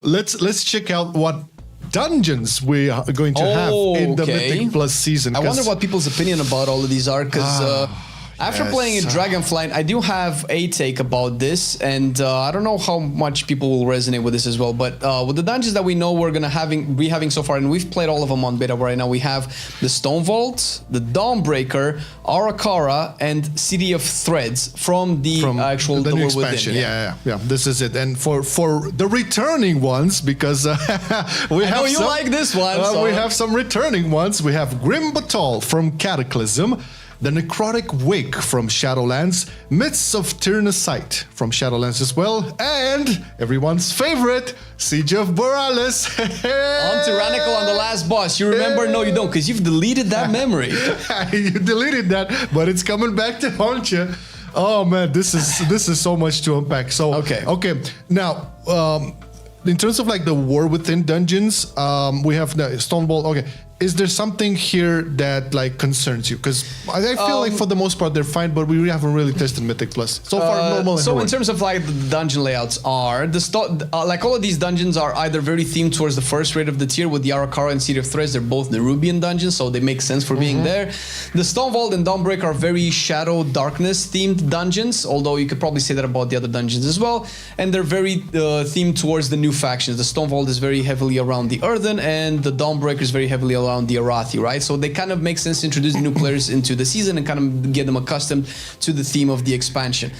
let's check out what dungeons we are going to have in the Mythic Plus season. I wonder what people's opinion about all of these are, because after playing in Dragonflight, I do have a take about this, and I don't know how much people will resonate with this as well. But with the dungeons that we know we're gonna be having so far, and we've played all of them on beta right now, we have the Stone Vault, the Dawnbreaker, Arakara, and City of Threads from the actual the new expansion. Within. Yeah. This is it. And for the returning ones, because we have you like this one. So. We have some returning ones. We have Grim Batol from Cataclysm, the Necrotic Wake from Shadowlands, Myths of Tyrannusite from Shadowlands as well, and everyone's favorite, Siege of Boralus. On Tyrannical on the last boss. You remember? No, you don't, because you've deleted that memory. You deleted that, but it's coming back to haunt you. Oh man, this is so much to unpack. So okay. Now, in terms of like the War Within dungeons, we have the Stonewall. Okay. Is there something here that like concerns you? Because I feel like for the most part they're fine, but we haven't really tested Mythic Plus so far. Normal. So in terms of like the dungeon layouts are like all of these dungeons are either very themed towards the first rate of the tier. With the Arakara and City of Threads, they're both Nerubian dungeons, so they make sense for being there. The Stone Vault and Dawnbreaker are very Shadow Darkness themed dungeons, although you could probably say that about the other dungeons as well. And they're very themed towards the new factions. The Stone Vault is very heavily around the Earthen, and the Dawnbreaker is very heavily around the Arathi, right? So they kind of make sense to introduce new players into the season and kind of get them accustomed to the theme of the expansion.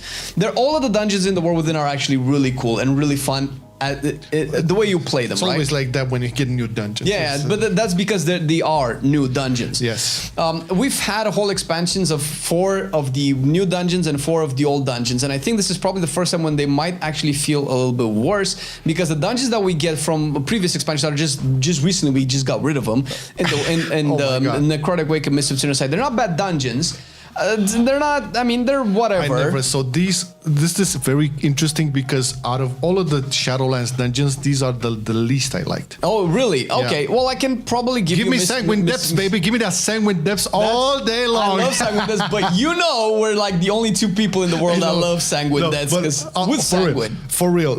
All of the dungeons in the War Within are actually really cool and really fun. The way you play them, it's always like that when you get new dungeons. Yeah, but that's because they are new dungeons. Yes. We've had a whole expansions of 4 of the new dungeons and 4 of the old dungeons, and I think this is probably the first time when they might actually feel a little bit worse, because the dungeons that we get from previous expansions are just recently we just got rid of them. And Necrotic Wake and Myths of Tyrannusite, they're not bad dungeons. They're not, I mean, they're whatever. So this is very interesting, because out of all of the Shadowlands dungeons, these are the least I liked. Oh, really? Okay. Yeah. Well, I can probably give me Sanguine Depths, baby. Give me that Sanguine Depths all day long. I love Sanguine Depths, but you know we're like the only 2 people in the world that love Sanguine Depths, with Sanguine. For real.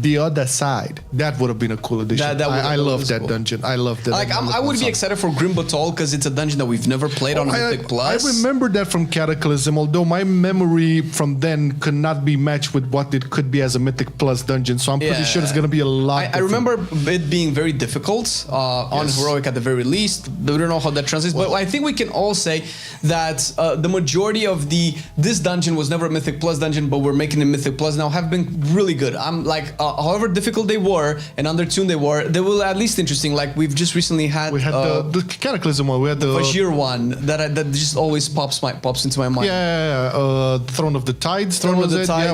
The other side, that would have been a cool addition. I love that dungeon. I love that. Like, I would be excited for Grim Batol, because it's a dungeon that we've never played on Mythic Plus. I remember that from Cataclysm, although my memory from then could not be matched with what it could be as a Mythic Plus dungeon, so I'm pretty sure it's going to be a lot. I remember it being very difficult on Heroic at the very least. We don't know how that translates, but I think we can all say that the majority of this dungeon was never a Mythic Plus dungeon, but we're making a Mythic Plus now, have been really good. I'm like, however difficult they were and undertuned they were at least interesting. Like we've just recently had the Cataclysm one, we had the Vajir one that just always pops into my mind. Throne of the Tides.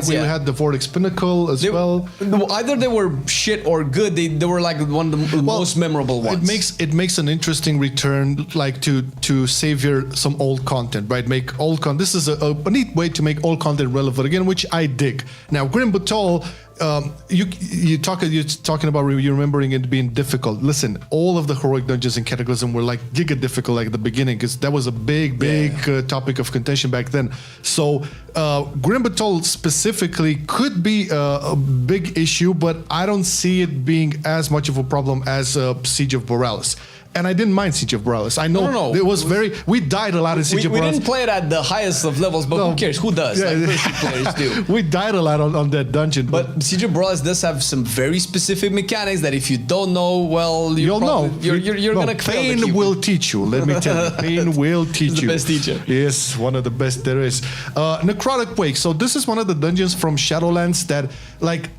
We had the Vortex Pinnacle as well. Either they were shit or good. They were like one of the most memorable ones. It makes an interesting return, like to savior some old content, right? Make old content. This is a neat way to make old content relevant again, which I dig. Now, Grim Batol, you're talking about you remembering it being difficult. Listen, all of the heroic dungeons in Cataclysm were like giga difficult like at the beginning, because that was a big topic of contention back then. So Grim Batol specifically could be a big issue, but I don't see it being as much of a problem as Siege of Boralus. And I didn't mind Siege of Boralus. I know it was we died a lot in Siege of Boralus. We didn't play it at the highest of levels, but who cares? Who does? Yeah. Like players do. We died a lot on that dungeon. But Siege of Boralus does have some very specific mechanics that if you don't know, well, you're gonna fail. Pain will teach you. Let me tell you, pain will teach you. The best teacher. Yes, one of the best there is. Necrotic Wake. So this is one of the dungeons from Shadowlands that, like,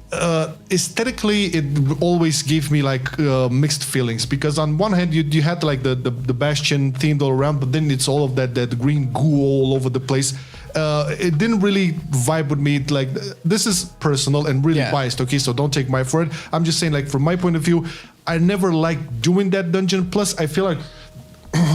aesthetically, it always gave me like mixed feelings, because on one hand you had like the Bastion themed all around, but then it's all of that green goo all over the place. It didn't really vibe with me. Like, this is personal and really biased, okay, so don't take my for it. I'm just saying, like, from my point of view, I never liked doing that dungeon. Plus I feel like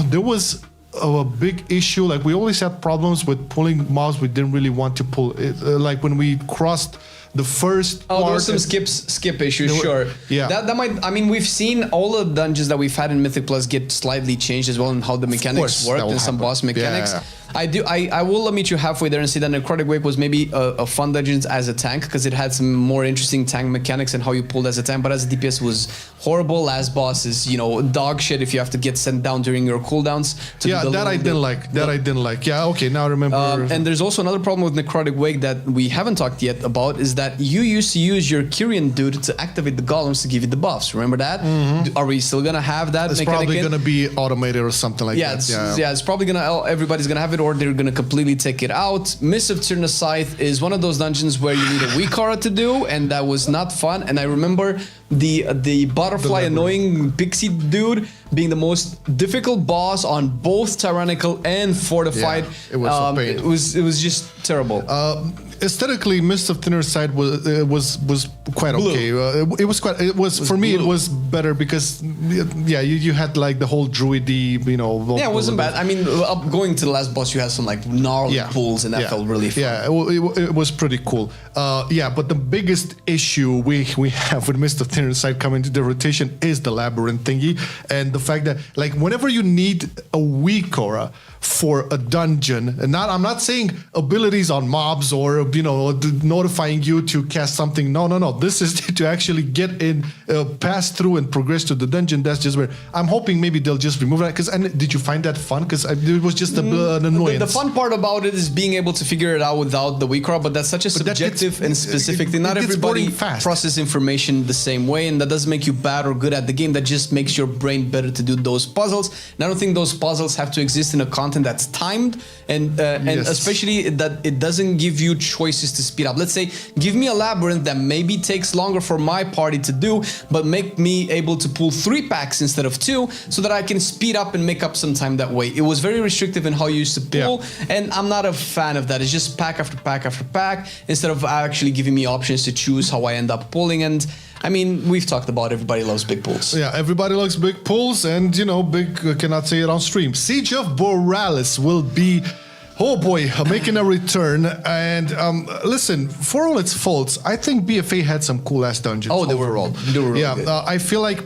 there was a big issue, like we always had problems with pulling mobs we didn't really want to pull it, like when we crossed the first there were some skip issues, sure. Yeah. That might, I mean, we've seen all the dungeons that we've had in Mythic Plus get slightly changed as well, and how the mechanics work and some boss mechanics. I will meet you halfway there and say that Necrotic Wake was maybe a fun dungeon as a tank because it had some more interesting tank mechanics and how you pulled as a tank. But as a DPS, it was horrible. Last boss is dog shit if you have to get sent down during your cooldowns. I didn't like. Yeah, okay, now I remember. And there's also another problem with Necrotic Wake that we haven't talked yet about is that you used to use your Kyrian dude to activate the golems to give you the buffs. Remember that? Are we still gonna have that? It's probably gonna be automated or something like that. It's probably gonna. Everybody's gonna have it, or they're gonna completely take it out. Mists of Tyrna Scythe is one of those dungeons where you need a weak aura to do, and that was not fun. And I remember the butterfly annoying pixie dude being the most difficult boss on both tyrannical and fortified. Yeah, it was a pain. It was just terrible. Aesthetically, Mists of Thinner Side was quite okay. It was better because you had like the whole druidy, Yeah, it wasn't bad. I mean, going to the last boss, you had some like gnarly pulls, and that felt really fun. Yeah, it was pretty cool. But the biggest issue we have with Mist of Thinner Side coming to the rotation is the Labyrinth thingy, and the fact that like whenever you need a weak aura for a dungeon, and I'm not saying abilities on mobs or notifying you to cast something. No. This is to actually get in, pass through, and progress to the dungeon. That's just where I'm hoping maybe they'll just remove that. And did you find that fun? Because it was just an annoyance. The fun part about it is being able to figure it out without the weak aura, but that's such a subjective and specific thing. Not everybody processes information the same way, and that doesn't make you bad or good at the game. That just makes your brain better to do those puzzles. And I don't think those puzzles have to exist in a content that's timed, and especially that it doesn't give you choices to speed up. Let's say, give me a labyrinth that maybe takes longer for my party to do, but make me able to pull 3 packs instead of 2, so that I can speed up and make up some time that way. It was very restrictive in how you used to pull, and I'm not a fan of that. It's just pack after pack after pack, instead of actually giving me options to choose how I end up pulling. And I mean, we've talked about everybody loves big pulls. Yeah, everybody loves big pulls, and big cannot say it on stream. Siege of Boralus will be, oh boy, making a return. And listen, for all its faults, I think BFA had some cool ass dungeons. Oh, they were all good. I feel like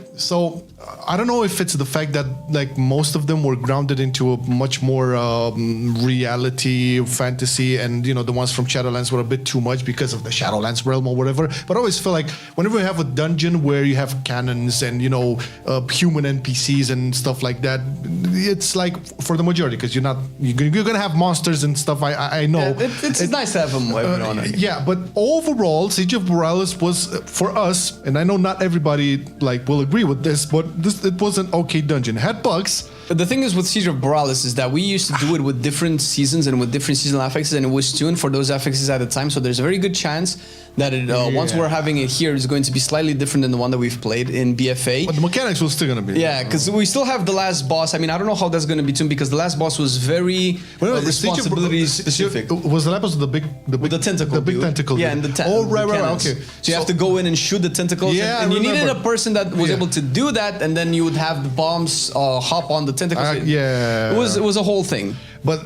I don't know if it's the fact that like most of them were grounded into a much more reality, fantasy, and the ones from Shadowlands were a bit too much because of the Shadowlands realm or whatever. But I always feel like whenever you have a dungeon where you have cannons and human NPCs and stuff like that, it's like for the majority, because you're gonna have monsters and stuff. I know it's nice to have them. But overall, Siege of Boralus was for us, and I know not everybody like will agree with this, but it was an okay dungeon. It had bugs. But the thing is with Siege of Boralus is that we used to do it with different seasons and with different seasonal affixes, and it was tuned for those affixes at the time. So there's a very good chance that once we're having it here, it's going to be slightly different than the one that we've played in BFA. But the mechanics will still going to be. Yeah, because we still have the last boss. I mean, I don't know how that's going to be tuned, because the last boss was very responsibility specific. Was the last boss the big tentacle? The big tentacle. Yeah, and the right. Okay. So you have to go in and shoot the tentacles. Yeah, and you needed a person that was able to do that, and then you would have the bombs hop on the tentacles. It was a whole thing. But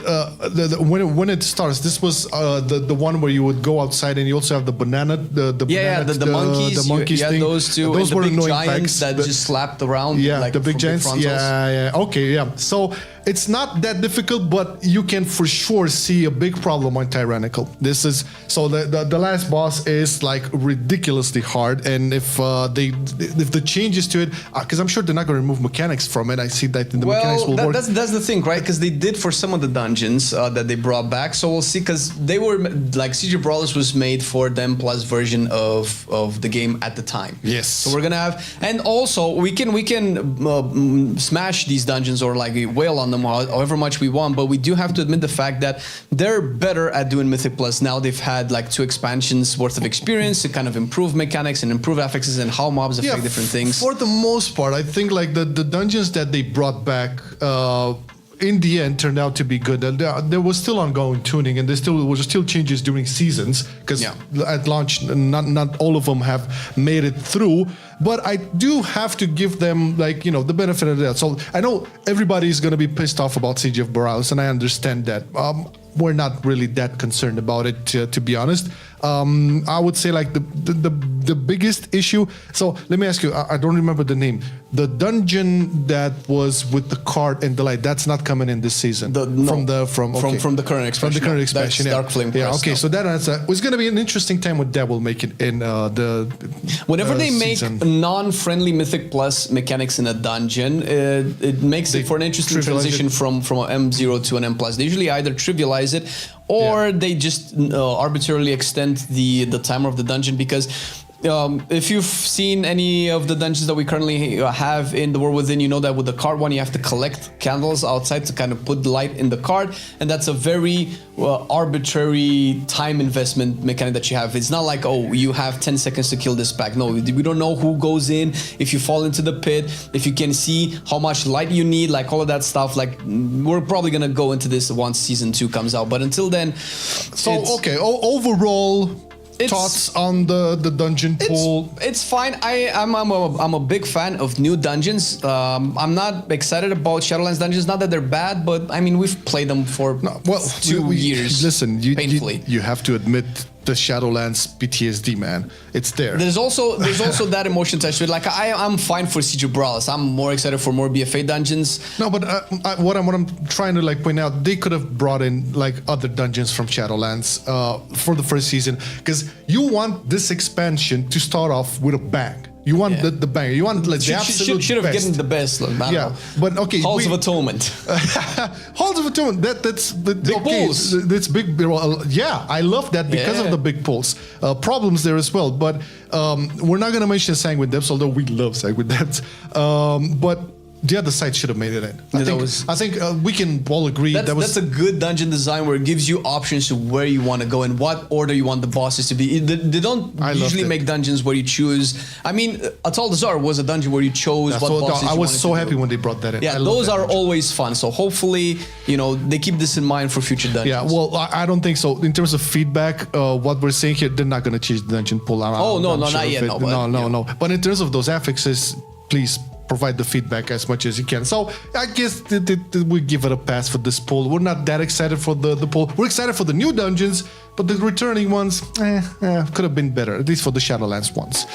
when it starts, this was the one where you would go outside, and you also have the banana, the monkeys. The monkeys you thing. Had those two. Those and were the big annoying giants that just slapped around. Yeah, like the big giants. Okay, yeah. So it's not that difficult, but you can for sure see a big problem on Tyrannical. This is the last boss is like ridiculously hard, and if the changes to it, because I'm sure they're not going to remove mechanics from it. I see that the mechanics will work. That's the thing, right? Because they did for some of the dungeons that they brought back. So we'll see, because they were like Siege of Boralus was made for them plus version of the game at the time. Yes. So we're gonna have, and also we can smash these dungeons or like wail on them however much we want, but we do have to admit the fact that they're better at doing Mythic Plus now. They've had like 2 expansions worth of experience to kind of improve mechanics and improve affixes and how mobs affect different things. For the most part, I think like the dungeons that they brought back in the end turned out to be good. There was still ongoing tuning, and there was still changes during seasons, because at launch not all of them have made it through. But I do have to give them the benefit of that. So I know everybody is going to be pissed off about Siege of Boralus, and I understand that. we're not really that concerned about it, to be honest. I would say like the biggest issue. So let me ask you. I don't remember the name. The dungeon that was with the card and the light. That's not coming in this season. From the current expansion. From the current expansion. That's Yeah. Dark Flame. Yeah. Okay. So it's going to be an interesting time what that will make it in the. Whenever they make season. non-friendly Mythic Plus mechanics in a dungeon, it makes it for an interesting transition from an M0 to an M+. They usually either trivialize it or they just arbitrarily extend the timer of the dungeon, because if you've seen any of the dungeons that we currently have in the World Within, you know that with the card one, you have to collect candles outside to kind of put the light in the card, and that's a very arbitrary time investment mechanic that you have. It's not like, oh, you have 10 seconds to kill this pack. No, we don't know who goes in, if you fall into the pit, if you can see how much light you need, like all of that stuff. Like, we're probably gonna go into this once season 2 comes out, but until then, overall thoughts on the dungeon pool? It's fine. I'm a big fan of new dungeons. I'm not excited about Shadowlands dungeons. Not that they're bad, but I mean, we've played them for 2 years. Listen, painfully. You have to admit the Shadowlands PTSD, man. It's there. There's also that emotion attached to it. Like I'm fine for Siege of Boralus. I'm more excited for more BFA dungeons. No, but what I'm trying to like point out, they could have brought in like other dungeons from Shadowlands for the first season, because you want this expansion to start off with a bang. You want the bang. You want like the absolute should have best. gotten the best. Like, Yeah, but okay. Halls of Atonement. Halls of Atonement. That's big okay. pulls. That's big. Well, yeah, I love that because of the big pulls. Problems there as well, but we're not gonna mention Sanguine Depths, although we love Sanguine Depths. But the other side should have made it in. I think we can all agree that's a good dungeon design where it gives you options to where you want to go and what order you want the bosses to be. They don't usually make dungeons where you choose. I mean, Atal Dazar was a dungeon where you chose what bosses I you was wanted so to happy do. when they brought that in. Yeah, those are always fun. So hopefully, they keep this in mind for future dungeons. Yeah, well, I don't think so. In terms of feedback, what we're saying here, they're not going to change the dungeon pool. Not yet. No. But in terms of those affixes, please provide the feedback as much as you can. So I guess we give it a pass for this poll. We're not that excited for the poll. We're excited for the new dungeons, but the returning ones could have been better, at least for the Shadowlands ones.